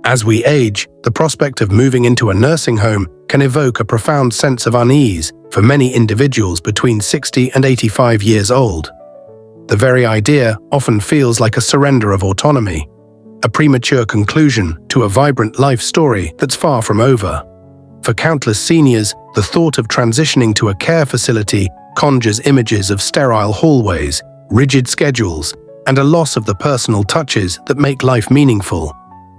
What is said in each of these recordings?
As we age, the prospect of moving into a nursing home can evoke a profound sense of unease for many individuals between 60 and 85 years old. The very idea often feels like a surrender of autonomy, a premature conclusion to a vibrant life story that's far from over. For countless seniors, the thought of transitioning to a care facility conjures images of sterile hallways, rigid schedules, and a loss of the personal touches that make life meaningful.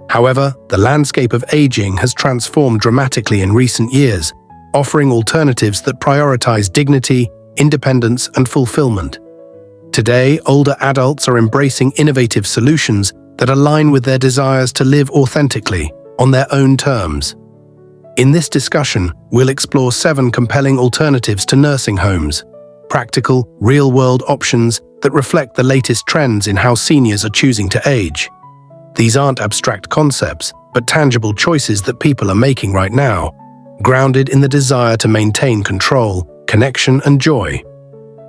However, the landscape of aging has transformed dramatically in recent years, offering alternatives that prioritize dignity, independence, and fulfillment. Today, older adults are embracing innovative solutions that align with their desires to live authentically, on their own terms. In this discussion, we'll explore 7 compelling alternatives to nursing homes, practical, real-world options that reflect the latest trends in how seniors are choosing to age. These aren't abstract concepts, but tangible choices that people are making right now, grounded in the desire to maintain control, connection, and joy.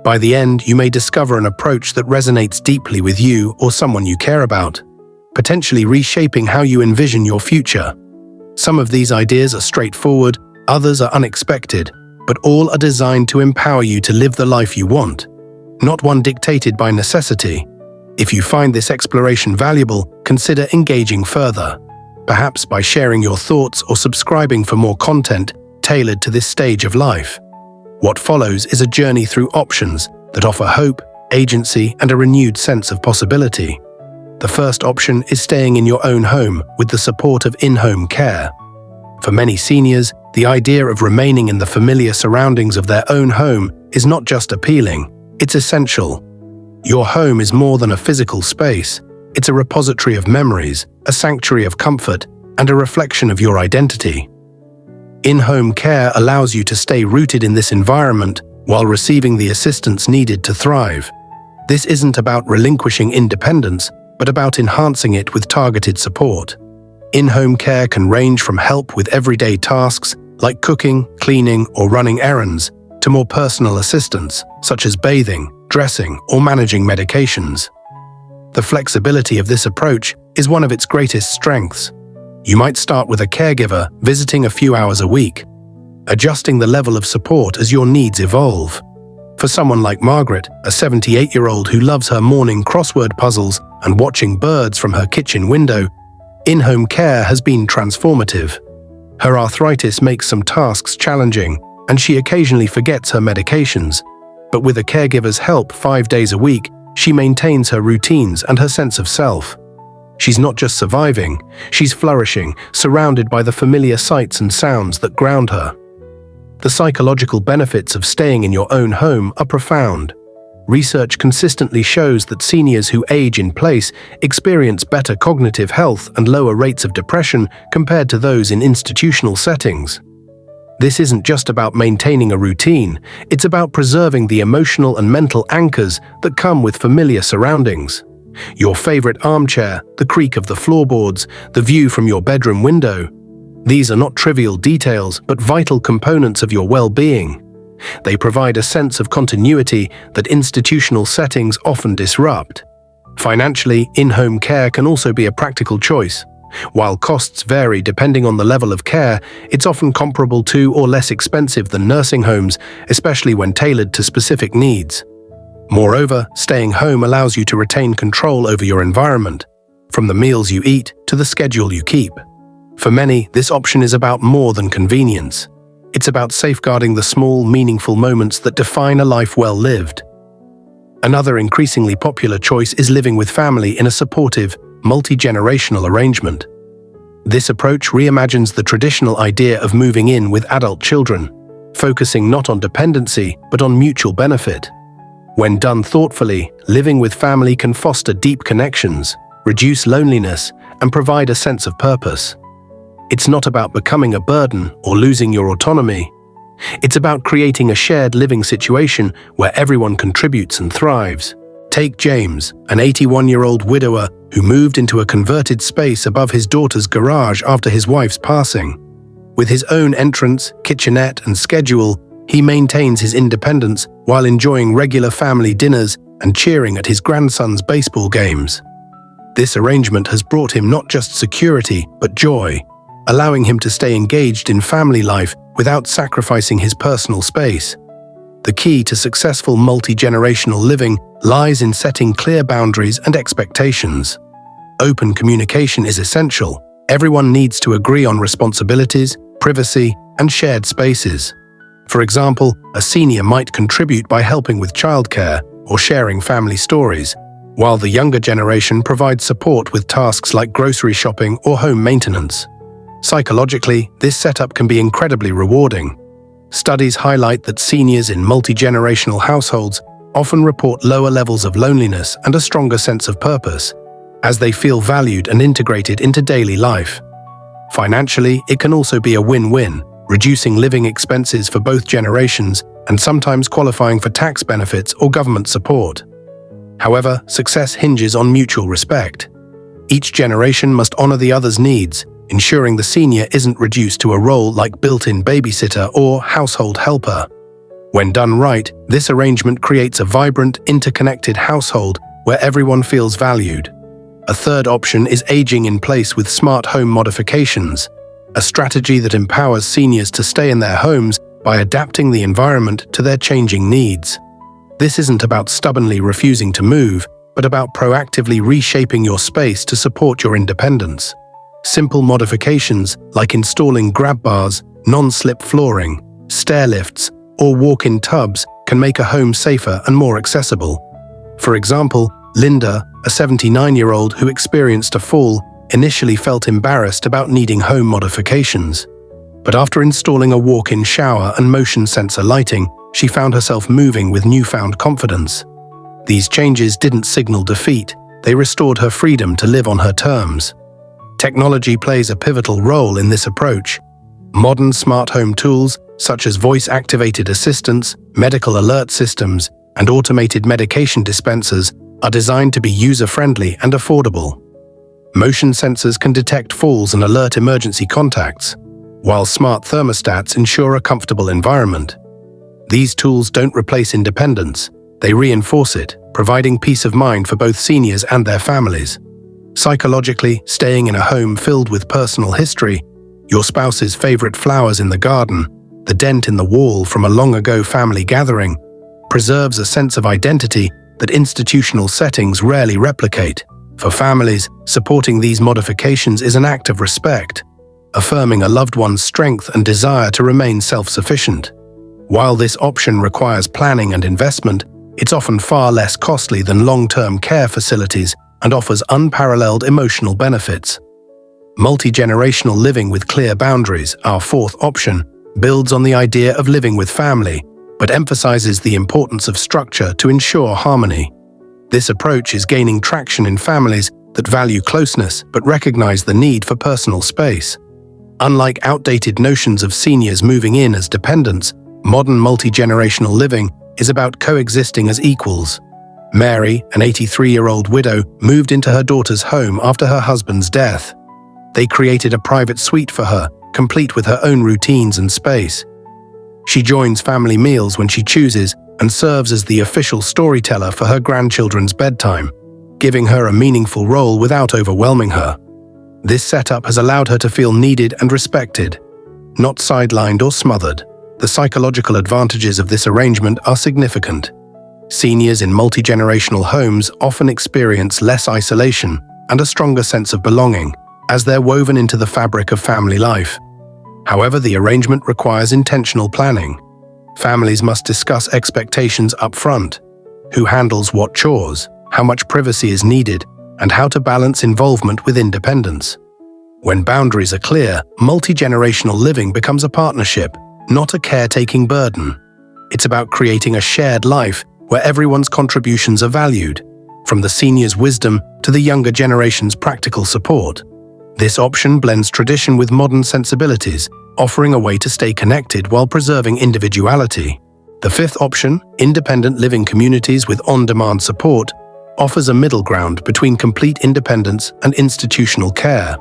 By the end, you may discover an approach that resonates deeply with you or someone you care about, potentially reshaping how you envision your future. Some of these ideas are straightforward, others are unexpected, but all are designed to empower you to live the life you want, not one dictated by necessity. If you find this exploration valuable, consider engaging further, perhaps by sharing your thoughts or subscribing for more content tailored to this stage of life. What follows is a journey through options that offer hope, agency, and a renewed sense of possibility. The first option is staying in your own home with the support of in-home care. For many seniors, the idea of remaining in the familiar surroundings of their own home is not just appealing, it's essential. Your home is more than a physical space. It's a repository of memories, a sanctuary of comfort, and a reflection of your identity. In-home care allows you to stay rooted in this environment while receiving the assistance needed to thrive. This isn't about relinquishing independence, but about enhancing it with targeted support. In-home care can range from help with everyday tasks like cooking, cleaning, or running errands, to more personal assistance, such as bathing, dressing, or managing medications. The flexibility of this approach is one of its greatest strengths. You might start with a caregiver visiting a few hours a week, adjusting the level of support as your needs evolve. For someone like Margaret, a 78-year-old who loves her morning crossword puzzles and watching birds from her kitchen window, in-home care has been transformative. Her arthritis makes some tasks challenging, and she occasionally forgets her medications. But with a caregiver's help 5 days a week, she maintains her routines and her sense of self. She's not just surviving, she's flourishing, surrounded by the familiar sights and sounds that ground her. The psychological benefits of staying in your own home are profound. Research consistently shows that seniors who age in place experience better cognitive health and lower rates of depression compared to those in institutional settings. This isn't just about maintaining a routine, it's about preserving the emotional and mental anchors that come with familiar surroundings. Your favorite armchair, the creak of the floorboards, the view from your bedroom window. These are not trivial details, but vital components of your well-being. They provide a sense of continuity that institutional settings often disrupt. Financially, in-home care can also be a practical choice. While costs vary depending on the level of care, it's often comparable to or less expensive than nursing homes, especially when tailored to specific needs. Moreover, staying home allows you to retain control over your environment, from the meals you eat to the schedule you keep. For many, this option is about more than convenience. It's about safeguarding the small, meaningful moments that define a life well lived. Another increasingly popular choice is living with family in a supportive, multi-generational arrangement. This approach reimagines the traditional idea of moving in with adult children, focusing not on dependency but on mutual benefit. When done thoughtfully, living with family can foster deep connections, reduce loneliness, and provide a sense of purpose. It's not about becoming a burden or losing your autonomy. It's about creating a shared living situation where everyone contributes and thrives. Take James, an 81-year-old widower who moved into a converted space above his daughter's garage after his wife's passing. With his own entrance, kitchenette, and schedule, he maintains his independence while enjoying regular family dinners and cheering at his grandson's baseball games. This arrangement has brought him not just security, but joy, allowing him to stay engaged in family life without sacrificing his personal space. The key to successful multi-generational living lies in setting clear boundaries and expectations. Open communication is essential. Everyone needs to agree on responsibilities, privacy, and shared spaces. For example, a senior might contribute by helping with childcare or sharing family stories, while the younger generation provides support with tasks like grocery shopping or home maintenance. Psychologically, this setup can be incredibly rewarding. Studies highlight that seniors in multi-generational households often report lower levels of loneliness and a stronger sense of purpose, as they feel valued and integrated into daily life. Financially, it can also be a win-win, reducing living expenses for both generations and sometimes qualifying for tax benefits or government support. However, success hinges on mutual respect. Each generation must honor the other's needs, ensuring the senior isn't reduced to a role like built-in babysitter or household helper. When done right, this arrangement creates a vibrant, interconnected household where everyone feels valued. A third option is aging in place with smart home modifications, a strategy that empowers seniors to stay in their homes by adapting the environment to their changing needs. This isn't about stubbornly refusing to move, but about proactively reshaping your space to support your independence. Simple modifications like installing grab bars, non-slip flooring, stair lifts, or walk-in tubs can make a home safer and more accessible. For example, Linda, a 79-year-old who experienced a fall, initially felt embarrassed about needing home modifications. But after installing a walk-in shower and motion sensor lighting, she found herself moving with newfound confidence. These changes didn't signal defeat, they restored her freedom to live on her terms. Technology plays a pivotal role in this approach. Modern smart home tools, such as voice-activated assistants, medical alert systems, and automated medication dispensers, are designed to be user-friendly and affordable. Motion sensors can detect falls and alert emergency contacts, while smart thermostats ensure a comfortable environment. These tools don't replace independence, they reinforce it, providing peace of mind for both seniors and their families. Psychologically, staying in a home filled with personal history, your spouse's favorite flowers in the garden, the dent in the wall from a long-ago family gathering, preserves a sense of identity that institutional settings rarely replicate. For families, supporting these modifications is an act of respect, affirming a loved one's strength and desire to remain self-sufficient. While this option requires planning and investment, it's often far less costly than long-term care facilities and offers unparalleled emotional benefits. Multi-generational living with clear boundaries, our fourth option, builds on the idea of living with family, but emphasizes the importance of structure to ensure harmony. This approach is gaining traction in families that value closeness but recognize the need for personal space. Unlike outdated notions of seniors moving in as dependents, modern multi-generational living is about coexisting as equals. Mary, an 83-year-old widow, moved into her daughter's home after her husband's death. They created a private suite for her, complete with her own routines and space. She joins family meals when she chooses and serves as the official storyteller for her grandchildren's bedtime, giving her a meaningful role without overwhelming her. This setup has allowed her to feel needed and respected, not sidelined or smothered. The psychological advantages of this arrangement are significant. Seniors in multi-generational homes often experience less isolation and a stronger sense of belonging, as they're woven into the fabric of family life. However, the arrangement requires intentional planning. Families must discuss expectations up front: who handles what chores, how much privacy is needed, and how to balance involvement with independence. When boundaries are clear, multi-generational living becomes a partnership, not a caretaking burden. It's about creating a shared life where everyone's contributions are valued, from the senior's wisdom to the younger generation's practical support. This option blends tradition with modern sensibilities, offering a way to stay connected while preserving individuality. The fifth option, independent living communities with on-demand support, offers a middle ground between complete independence and institutional care.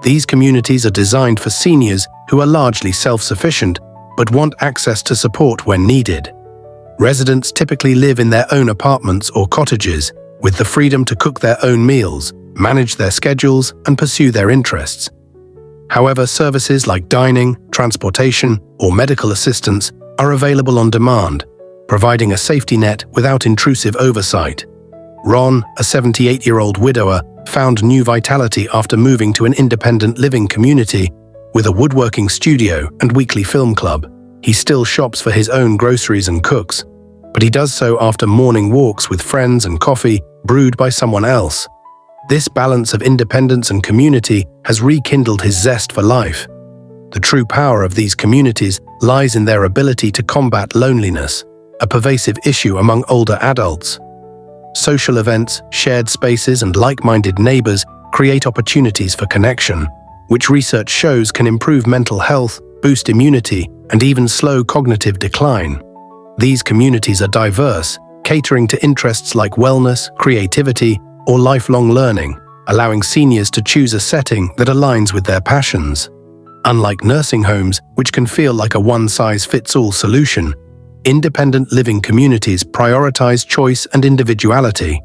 These communities are designed for seniors who are largely self-sufficient but want access to support when needed. Residents typically live in their own apartments or cottages, with the freedom to cook their own meals, manage their schedules, and pursue their interests. However, services like dining, transportation, or medical assistance are available on demand, providing a safety net without intrusive oversight. Ron, a 78-year-old widower, found new vitality after moving to an independent living community with a woodworking studio and weekly film club. He still shops for his own groceries and cooks, but he does so after morning walks with friends and coffee brewed by someone else. This balance of independence and community has rekindled his zest for life. The true power of these communities lies in their ability to combat loneliness, a pervasive issue among older adults. Social events, shared spaces, and like-minded neighbors create opportunities for connection, which research shows can improve mental health, boost immunity, and even slow cognitive decline. These communities are diverse, catering to interests like wellness, creativity, or lifelong learning, allowing seniors to choose a setting that aligns with their passions. Unlike nursing homes, which can feel like a one-size-fits-all solution, independent living communities prioritize choice and individuality.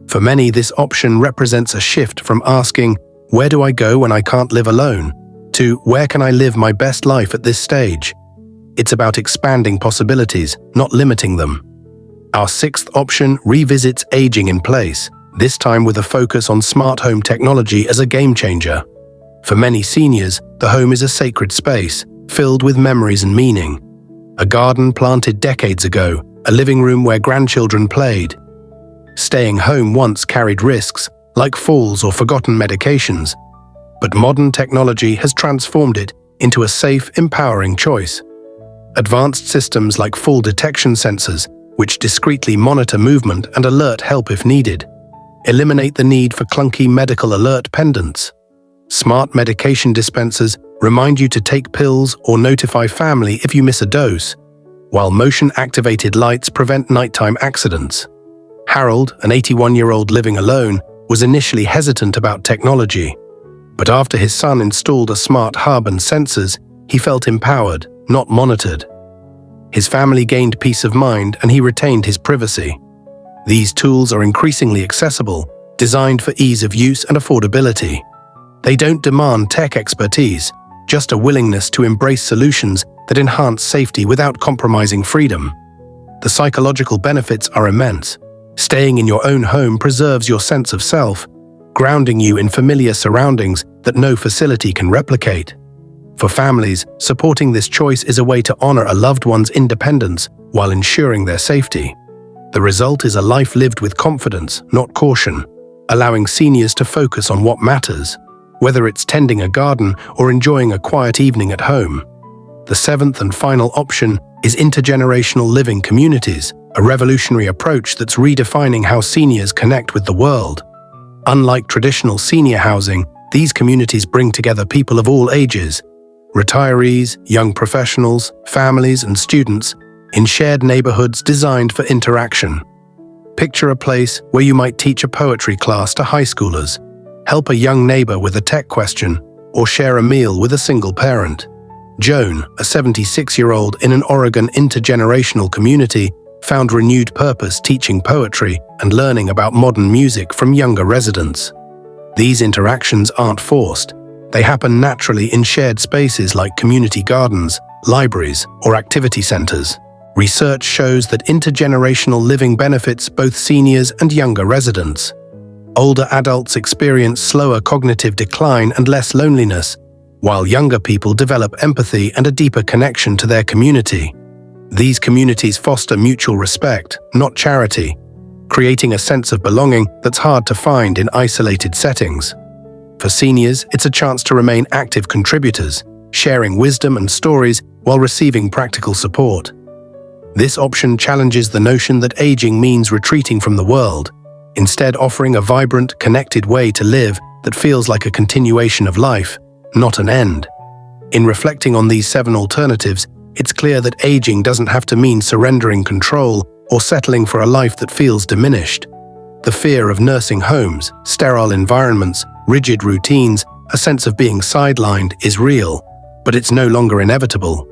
For many, this option represents a shift from asking, "Where do I go when I can't live alone?" to "Where can I live my best life at this stage?" It's about expanding possibilities, not limiting them. Our sixth option revisits aging in place, this time with a focus on smart home technology as a game changer. For many seniors, the home is a sacred space, filled with memories and meaning. A garden planted decades ago, a living room where grandchildren played. Staying home once carried risks, like falls or forgotten medications, but modern technology has transformed it into a safe, empowering choice. Advanced systems like fall detection sensors, which discreetly monitor movement and alert help if needed, eliminate the need for clunky medical alert pendants. Smart medication dispensers remind you to take pills or notify family if you miss a dose, while motion-activated lights prevent nighttime accidents. Harold, an 81-year-old living alone, was initially hesitant about technology, but after his son installed a smart hub and sensors, he felt empowered, not monitored. His family gained peace of mind and he retained his privacy. These tools are increasingly accessible, designed for ease of use and affordability. They don't demand tech expertise, just a willingness to embrace solutions that enhance safety without compromising freedom. The psychological benefits are immense. Staying in your own home preserves your sense of self, grounding you in familiar surroundings that no facility can replicate. For families, supporting this choice is a way to honor a loved one's independence while ensuring their safety. The result is a life lived with confidence, not caution, allowing seniors to focus on what matters, whether it's tending a garden or enjoying a quiet evening at home. The seventh and final option is intergenerational living communities, a revolutionary approach that's redefining how seniors connect with the world. Unlike traditional senior housing, these communities bring together people of all ages, retirees, young professionals, families, and students, in shared neighborhoods designed for interaction. Picture a place where you might teach a poetry class to high schoolers, help a young neighbor with a tech question, or share a meal with a single parent. Joan, a 76-year-old in an Oregon intergenerational community, found renewed purpose teaching poetry and learning about modern music from younger residents. These interactions aren't forced. They happen naturally in shared spaces like community gardens, libraries, or activity centers. Research shows that intergenerational living benefits both seniors and younger residents. Older adults experience slower cognitive decline and less loneliness, while younger people develop empathy and a deeper connection to their community. These communities foster mutual respect, not charity, creating a sense of belonging that's hard to find in isolated settings. For seniors, it's a chance to remain active contributors, sharing wisdom and stories while receiving practical support. This option challenges the notion that aging means retreating from the world, instead offering a vibrant, connected way to live that feels like a continuation of life, not an end. In reflecting on these 7 alternatives, it's clear that aging doesn't have to mean surrendering control or settling for a life that feels diminished. The fear of nursing homes, sterile environments, rigid routines, a sense of being sidelined is real, but it's no longer inevitable.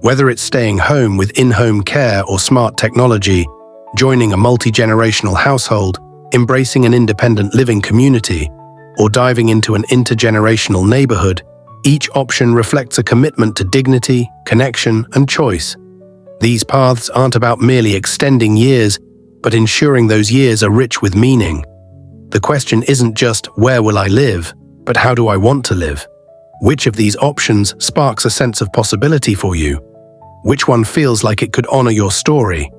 Whether it's staying home with in-home care or smart technology, joining a multi-generational household, embracing an independent living community, or diving into an intergenerational neighborhood, each option reflects a commitment to dignity, connection, and choice. These paths aren't about merely extending years, but ensuring those years are rich with meaning. The question isn't just, where will I live, but how do I want to live? Which of these options sparks a sense of possibility for you? Which one feels like it could honor your story?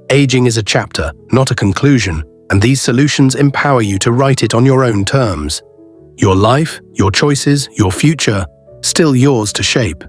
Aging is a chapter, not a conclusion, and these solutions empower you to write it on your own terms. Your life, your choices, your future, still yours to shape.